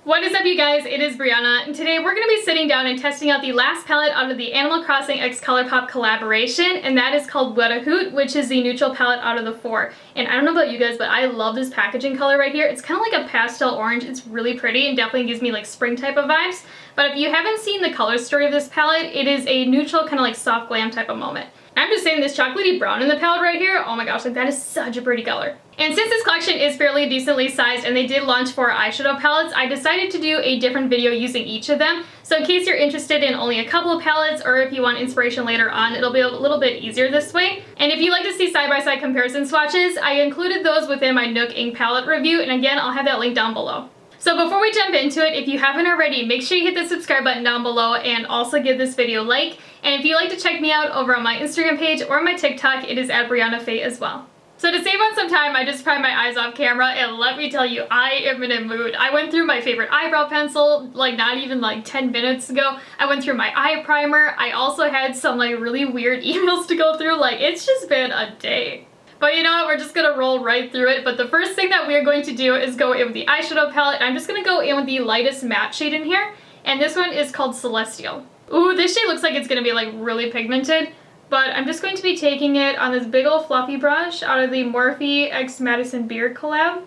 What is up, you guys? It is Breyonna, and today we're going to be sitting down and testing out the last palette out of the Animal Crossing x Colourpop collaboration, and that is called Hoot, which is the neutral palette out of the four. And I don't know about you guys, but I love this packaging color right here. It's kind of like a pastel orange. It's really pretty and definitely gives me like spring type of vibes. But if you haven't seen the color story of this palette, it is a neutral kind of like soft glam type of moment. I'm just saying, this chocolatey brown in the palette right here, oh my gosh, like that is such a pretty color. And since this collection is fairly decently sized and they did launch 4 eyeshadow palettes, I decided to do a different video using each of them. So in case you're interested in only a couple of palettes, or if you want inspiration later on, it'll be a little bit easier this way. And if you like to see side-by-side comparison swatches, I included those within my Nook ink palette review, and again, I'll have that link down below. So before we jump into it, if you haven't already, make sure you hit the subscribe button down below and also give this video a like. And if you'd like to check me out over on my Instagram page or my TikTok, it is at Breyonna as well. So to save on some time, I just pried my eyes off camera, and let me tell you, I am in a mood. I went through my favorite eyebrow pencil, like not even like 10 minutes ago. I went through my eye primer. I also had some like really weird emails to go through. Like, it's just been a day. But you know what, we're just gonna roll right through it. But the first thing that we're going to do is go in with the eyeshadow palette. I'm just gonna go in with the lightest matte shade in here, and this one is called Celestial. Ooh, this shade looks like it's gonna be like really pigmented. But I'm just going to be taking it on this big old fluffy brush out of the Morphe x Madison Beard collab.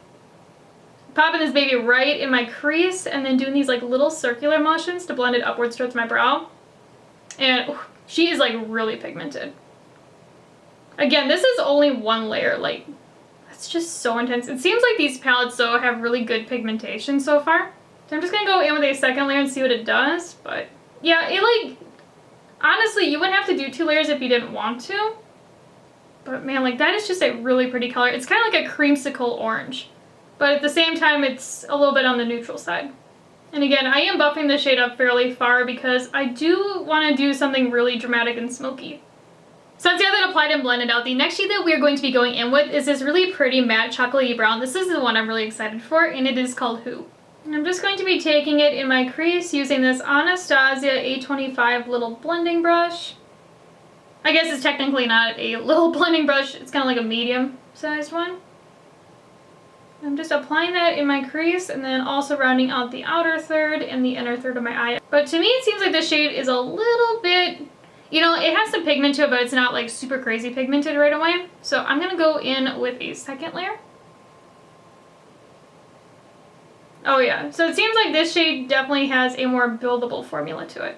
Popping this baby right in my crease and then doing these like little circular motions to blend it upwards towards my brow. And ooh, she is like really pigmented. Again, this is only one layer, like that's just so intense. It seems like these palettes though have really good pigmentation so far. So I'm just gonna go in with a second layer and see what it does. But yeah, it like, honestly, you wouldn't have to do 2 layers if you didn't want to. But man, like that is just a really pretty color. It's kind of like a creamsicle orange. But at the same time, it's a little bit on the neutral side. And again, I am buffing the shade up fairly far because I do want to do something really dramatic and smoky. So once you have that applied and blended out, the next shade that we are going to be going in with is this really pretty matte chocolatey brown. This is the one I'm really excited for, and it is called Hoot. And I'm just going to be taking it in my crease using this Anastasia A25 little blending brush. I guess it's technically not a little blending brush, it's kind of like a medium-sized one. I'm just applying that in my crease and then also rounding out the outer third and the inner third of my eye. But to me, it seems like this shade is a little bit, you know, it has some pigment to it, but it's not like super crazy pigmented right away. So I'm going to go in with a second layer. Oh yeah, so it seems like this shade definitely has a more buildable formula to it.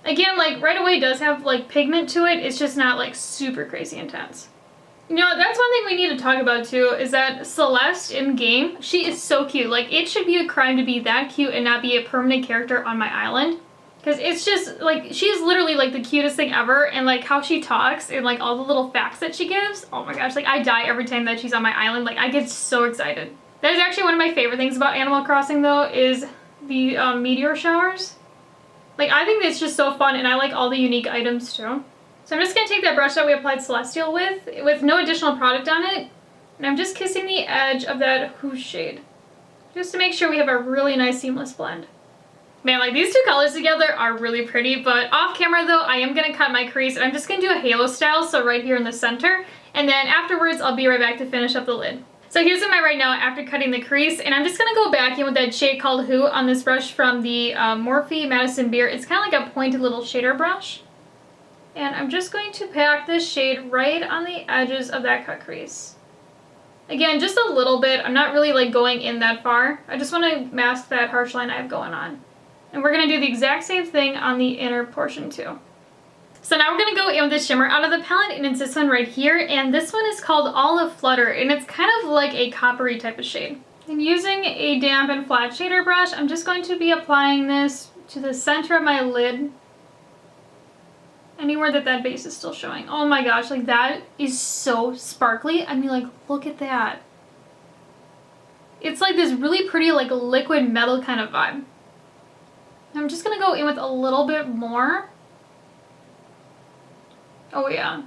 Again, like right away it does have like pigment to it, it's just not like super crazy intense. You know, that's one thing we need to talk about too, is that Celeste in game, she is so cute. Like, it should be a crime to be that cute and not be a permanent character on my island. Because it's just, like, she's literally like the cutest thing ever, and like how she talks and like all the little facts that she gives, oh my gosh, like I die every time that she's on my island. Like, I get so excited. That is actually one of my favorite things about Animal Crossing though, is the meteor showers. Like, I think it's just so fun, and I like all the unique items too. So I'm just going to take that brush that we applied Celestial with no additional product on it, and I'm just kissing the edge of that Hoot shade, just to make sure we have a really nice seamless blend. Man, like these two colors together are really pretty, but off camera though, I am going to cut my crease, and I'm just going to do a halo style, so right here in the center, and then afterwards I'll be right back to finish up the lid. So here's what I'm at right now after cutting the crease, and I'm just going to go back in with that shade called Hoot on this brush from the Morphe Madison Beard. It's kind of like a pointed little shader brush. And I'm just going to pack this shade right on the edges of that cut crease. Again, just a little bit. I'm not really like going in that far. I just want to mask that harsh line I have going on. And we're going to do the exact same thing on the inner portion too. So now we're going to go in with this shimmer out of the palette, and it's this one right here, and this one is called Olive Flutter, and it's kind of like a coppery type of shade. And using a damp and flat shader brush, I'm just going to be applying this to the center of my lid, anywhere that base is still showing. Oh my gosh, like that is so sparkly. I mean, like, look at that. It's like this really pretty like liquid metal kind of vibe. I'm just going to go in with a little bit more. Oh yeah,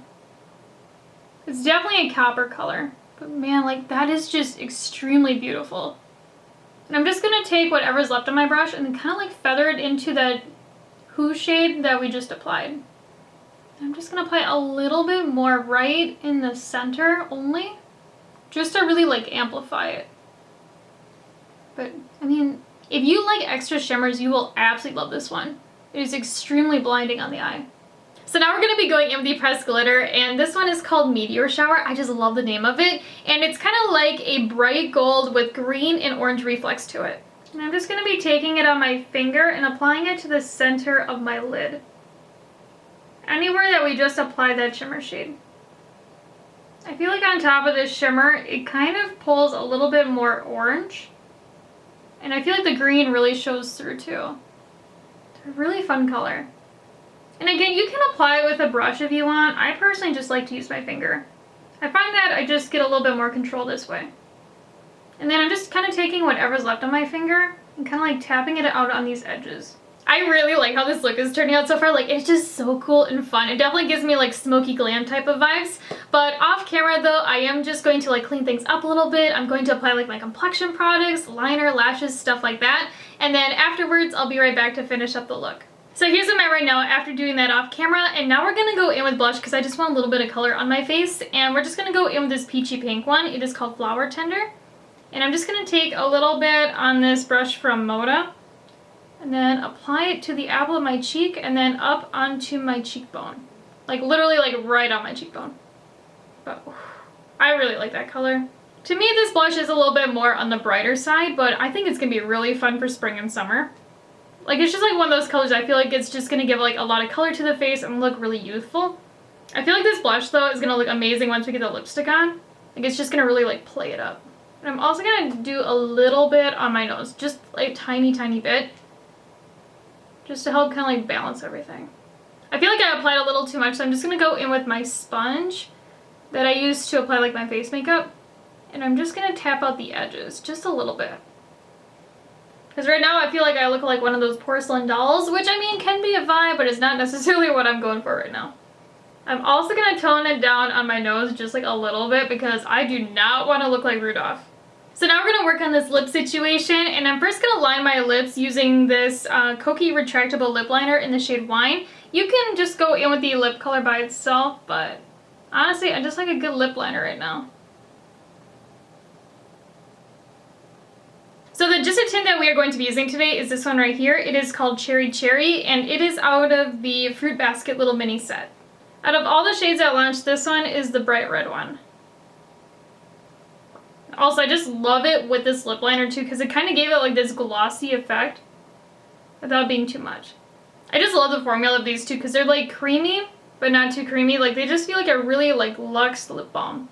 it's definitely a copper color, but man, like that is just extremely beautiful. And I'm just gonna take whatever's left on my brush and then kind of like feather it into that Hoot shade that we just applied. I'm just gonna apply a little bit more right in the center only, just to really like amplify it. But I mean, If you like extra shimmers, you will absolutely love this one. It is extremely blinding on the eye. So now we're going to be going in with the pressed glitter, and this one is called Meteor Shower. I just love the name of it, and it's kind of like a bright gold with green and orange reflex to it. And I'm just going to be taking it on my finger and applying it to the center of my lid. Anywhere that we just applied that shimmer shade. I feel like on top of this shimmer, it kind of pulls a little bit more orange. And I feel like the green really shows through too. It's a really fun color. And again, you can apply it with a brush if you want. I personally just like to use my finger. I find that I just get a little bit more control this way. And then I'm just kind of taking whatever's left on my finger and kind of like tapping it out on these edges. I really like how this look is turning out so far. Like, it's just so cool and fun. It definitely gives me like smoky glam type of vibes. But off camera though, I am just going to like clean things up a little bit. I'm going to apply like my complexion products, liner, lashes, stuff like that. And then afterwards, I'll be right back to finish up the look. So here's where I'm at right now after doing that off camera, and now we're going to go in with blush because I just want a little bit of color on my face, and we're just going to go in with this peachy pink one. It is called Flower Tender, and I'm just going to take a little bit on this brush from Moda, and then apply it to the apple of my cheek, and then up onto my cheekbone. Like literally like right on my cheekbone. But I really like that color. To me, this blush is a little bit more on the brighter side, but I think it's going to be really fun for spring and summer. Like, it's just like one of those colors I feel like it's just going to give like a lot of color to the face and look really youthful. I feel like this blush though is going to look amazing once we get the lipstick on. Like, it's just going to really like play it up. And I'm also going to do a little bit on my nose, just like a tiny bit, just to help kind of like balance everything. I feel like I applied a little too much, so I'm just going to go in with my sponge that I use to apply like my face makeup, and I'm just going to tap out the edges just a little bit. Because right now I feel like I look like one of those porcelain dolls, which I mean can be a vibe, but it's not necessarily what I'm going for right now. I'm also going to tone it down on my nose just like a little bit because I do not want to look like Rudolph. So now we're going to work on this lip situation, and I'm first going to line my lips using this Kokie retractable lip liner in the shade Wine. You can just go in with the lip color by itself, but honestly I just like a good lip liner right now. So the just a tint that we are going to be using today is this one right here. It is called Cherry Cherry, and it is out of the Fruit Basket little mini set. Out of all the shades that launched, this one is the bright red one. Also, I just love it with this lip liner too because it kind of gave it like this glossy effect without being too much. I just love the formula of these two because they're like creamy, but not too creamy. Like, they just feel like a really like luxe lip balm.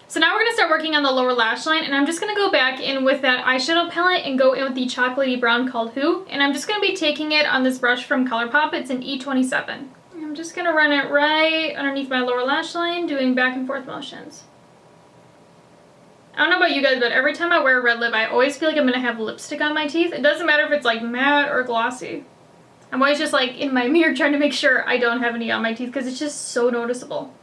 So now we're going to start working on the lower lash line, and I'm just going to go back in with that eyeshadow palette and go in with the chocolatey brown called Hoot, and I'm just going to be taking it on this brush from Colourpop. It's an E27. I'm just going to run it right underneath my lower lash line, doing back and forth motions. I don't know about you guys, but every time I wear a red lip, I always feel like I'm going to have lipstick on my teeth. It doesn't matter if it's like matte or glossy. I'm always just like in my mirror trying to make sure I don't have any on my teeth because it's just so noticeable.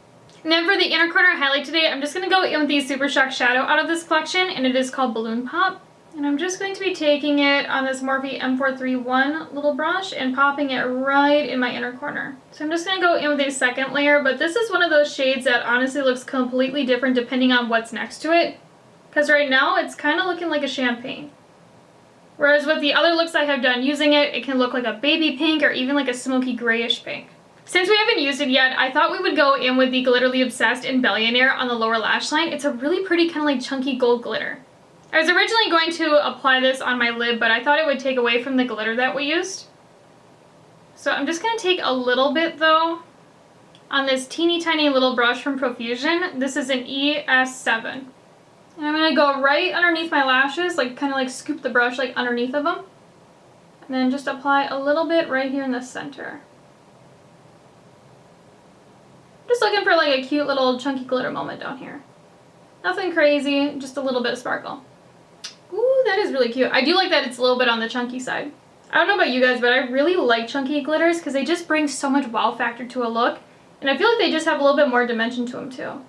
And then for the inner corner highlight today, I'm just going to go in with the Super Shock shadow out of this collection, and it is called Balloon Pop. And I'm just going to be taking it on this Morphe M431 little brush and popping it right in my inner corner. So I'm just going to go in with a second layer, but this is one of those shades that honestly looks completely different depending on what's next to it. Because right now it's kind of looking like a champagne. Whereas with the other looks I have done using it, it can look like a baby pink or even like a smoky grayish pink. Since we haven't used it yet, I thought we would go in with the Glitterly Obsessed in Billionaire on the lower lash line. It's a really pretty kind of like chunky gold glitter. I was originally going to apply this on my lid, but I thought it would take away from the glitter that we used. So I'm just going to take a little bit though on this teeny tiny little brush from Profusion. This is an ES7. And I'm going to go right underneath my lashes, like kind of like scoop the brush like underneath of them. And then just apply a little bit right here in the center. Just looking for like a cute little chunky glitter moment down here. Nothing crazy, just a little bit of sparkle. Ooh, that is really cute. I do like that it's a little bit on the chunky side. I don't know about you guys, but I really like chunky glitters because they just bring so much wow factor to a look. And I feel like they just have a little bit more dimension to them too.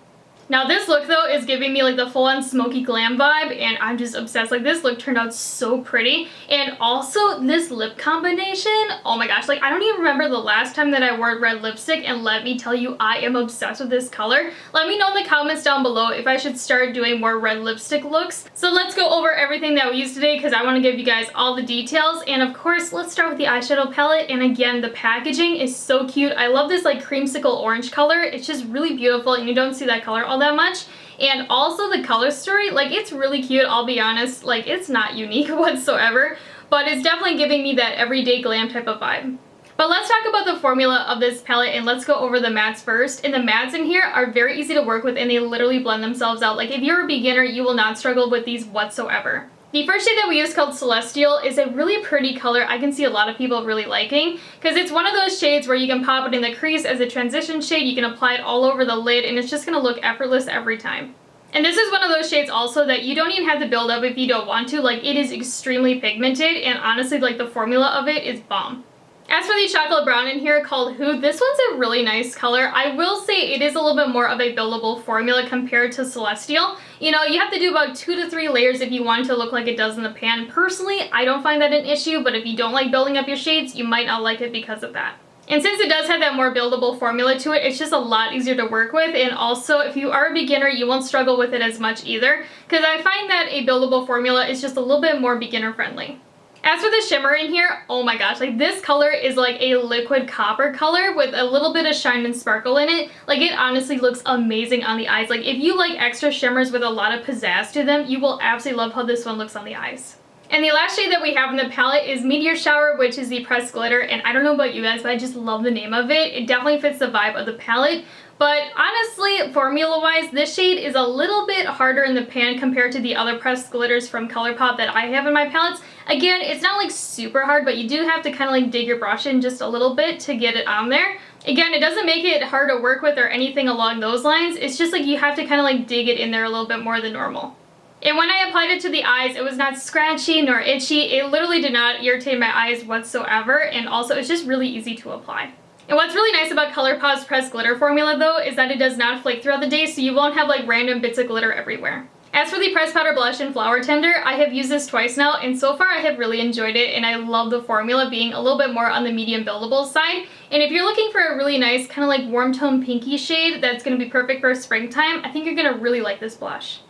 Now this look though is giving me like the full-on smoky glam vibe, and I'm just obsessed. Like this look turned out so pretty, and also this lip combination, oh my gosh, like I don't even remember the last time that I wore red lipstick, and let me tell you, I am obsessed with this color. Let me know in the comments down below if I should start doing more red lipstick looks. So let's go over everything that we used today because I want to give you guys all the details, and of course let's start with the eyeshadow palette. And again, the packaging is so cute. I love this like creamsicle orange color. It's just really beautiful, and you don't see that color all that much. And also the color story, like it's really cute, I'll be honest. Like it's not unique whatsoever, but it's definitely giving me that everyday glam type of vibe. But let's talk about the formula of this palette, and let's go over the mattes first. And the mattes in here are very easy to work with, and they literally blend themselves out. Like if you're a beginner, you will not struggle with these whatsoever. The first shade that we use, called Celestial, is a really pretty color. I can see a lot of people really liking because it's one of those shades where you can pop it in the crease as a transition shade, you can apply it all over the lid, and it's just going to look effortless every time. And this is one of those shades also that you don't even have to build up if you don't want to. Like it is extremely pigmented, and honestly like the formula of it is bomb. As for the chocolate brown in here, called Hoot, this one's a really nice color. I will say it is a little bit more of a buildable formula compared to Celestial. You know, you have to do about 2 to 3 layers if you want it to look like it does in the pan. Personally, I don't find that an issue, but if you don't like building up your shades, you might not like it because of that. And since it does have that more buildable formula to it, it's just a lot easier to work with. And also, if you are a beginner, you won't struggle with it as much either, because I find that a buildable formula is just a little bit more beginner friendly. As for the shimmer in here, oh my gosh, like this color is like a liquid copper color with a little bit of shine and sparkle in it. Like it honestly looks amazing on the eyes. Like if you like extra shimmers with a lot of pizzazz to them, you will absolutely love how this one looks on the eyes. And the last shade that we have in the palette is Meteor Shower, which is the pressed glitter. And I don't know about you guys, but I just love the name of it. It definitely fits the vibe of the palette. But honestly, formula-wise, this shade is a little bit harder in the pan compared to the other pressed glitters from Colourpop that I have in my palettes. Again, it's not like super hard, but you do have to kind of like dig your brush in just a little bit to get it on there. Again, it doesn't make it hard to work with or anything along those lines. It's just like you have to kind of like dig it in there a little bit more than normal. And when I applied it to the eyes, it was not scratchy nor itchy. It literally did not irritate my eyes whatsoever, and also it's just really easy to apply. And what's really nice about Colourpop's pressed glitter formula though is that it does not flake throughout the day, so you won't have like random bits of glitter everywhere. As for the pressed powder blush in Flower Tender, I have used this twice now, and so far I have really enjoyed it, and I love the formula being a little bit more on the medium buildable side. And if you're looking for a really nice kind of like warm tone pinky shade that's going to be perfect for springtime, I think you're going to really like this blush.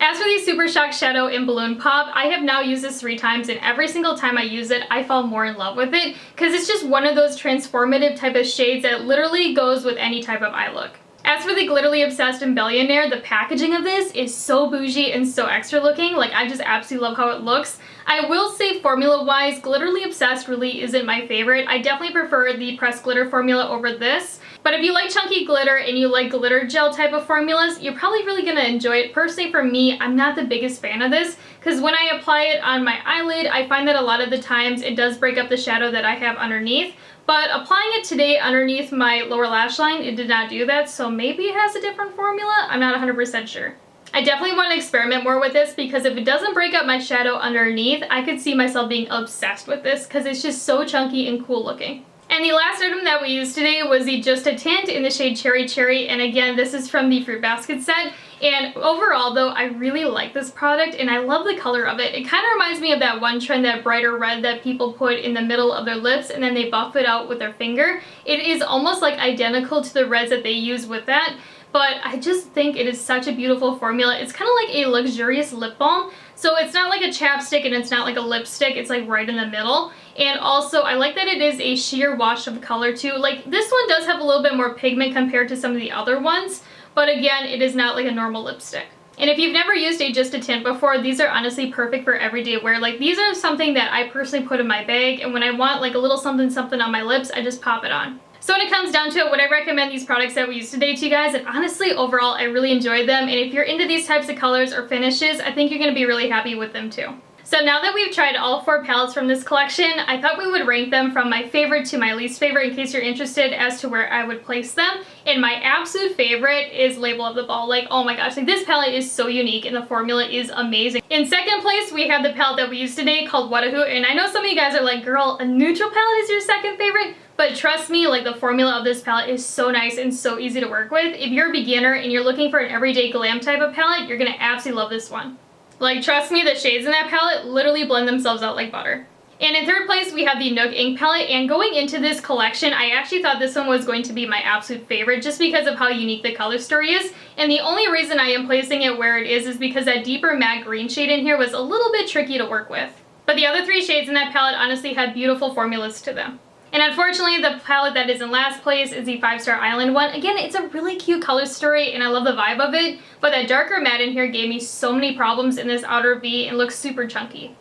As for the Super Shock Shadow in Balloon Pop, I have now used this 3 times, and every single time I use it, I fall more in love with it because it's just one of those transformative type of shades that literally goes with any type of eye look. As for the Glitterly Obsessed in Billionaire, the packaging of this is so bougie and so extra looking. Like, I just absolutely love how it looks. I will say formula-wise, Glitterly Obsessed really isn't my favorite. I definitely prefer the pressed glitter formula over this. But if you like chunky glitter and you like glitter gel type of formulas, you're probably really going to enjoy it. Personally, for me, I'm not the biggest fan of this because when I apply it on my eyelid, I find that a lot of the times it does break up the shadow that I have underneath. But applying it today underneath my lower lash line, it did not do that, so maybe it has a different formula? I'm not 100% sure. I definitely want to experiment more with this because if it doesn't break up my shadow underneath, I could see myself being obsessed with this because it's just so chunky and cool looking. And the last item that we used today was the Just a Tint in the shade Cherry Cherry, and again, this is from the Fruit Basket set. And overall though, I really like this product and I love the color of it. It kind of reminds me of that one trend, that brighter red that people put in the middle of their lips and then they buff it out with their finger. It is almost like identical to the reds that they use with that, but I just think it is such a beautiful formula. It's kind of like a luxurious lip balm. So it's not like a chapstick and it's not like a lipstick, it's like right in the middle. And also I like that it is a sheer wash of color too. Like this one does have a little bit more pigment compared to some of the other ones, but again, it is not like a normal lipstick. And if you've never used a Just a Tint before, these are honestly perfect for everyday wear. Like these are something that I personally put in my bag, and when I want like a little something something on my lips, I just pop it on. So when it comes down to it, would I recommend these products that we used today to you guys? And honestly, overall, I really enjoyed them. And if you're into these types of colors or finishes, I think you're going to be really happy with them too. So now that we've tried all 4 palettes from this collection, I thought we would rank them from my favorite to my least favorite in case you're interested as to where I would place them. And my absolute favorite is Label of the Ball. Like, oh my gosh, like this palette is so unique and the formula is amazing. In second place, we have the palette that we used today called What a Hoot. And I know some of you guys are like, girl, a neutral palette is your second favorite? But trust me, like the formula of this palette is so nice and so easy to work with. If you're a beginner and you're looking for an everyday glam type of palette, you're gonna absolutely love this one. Like, trust me, the shades in that palette literally blend themselves out like butter. And in third place, we have the Nook Ink palette, and going into this collection, I actually thought this one was going to be my absolute favorite just because of how unique the color story is. And the only reason I am placing it where it is because that deeper matte green shade in here was a little bit tricky to work with. But the other 3 shades in that palette honestly had beautiful formulas to them. And unfortunately, the palette that is in last place is the 5-Star Island one. Again, it's a really cute color story and I love the vibe of it, but that darker matte in here gave me so many problems in this outer V and looks super chunky.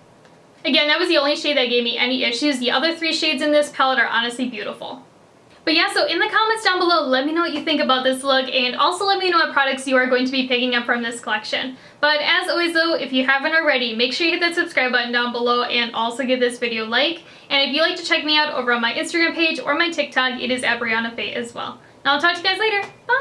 Again, that was the only shade that gave me any issues. The other 3 shades in this palette are honestly beautiful. But yeah, so in the comments down below, let me know what you think about this look, and also let me know what products you are going to be picking up from this collection. But as always though, if you haven't already, make sure you hit that subscribe button down below and also give this video a like. And if you'd like to check me out over on my Instagram page or my TikTok, it is at Breyonna as well. Now I'll talk to you guys later. Bye!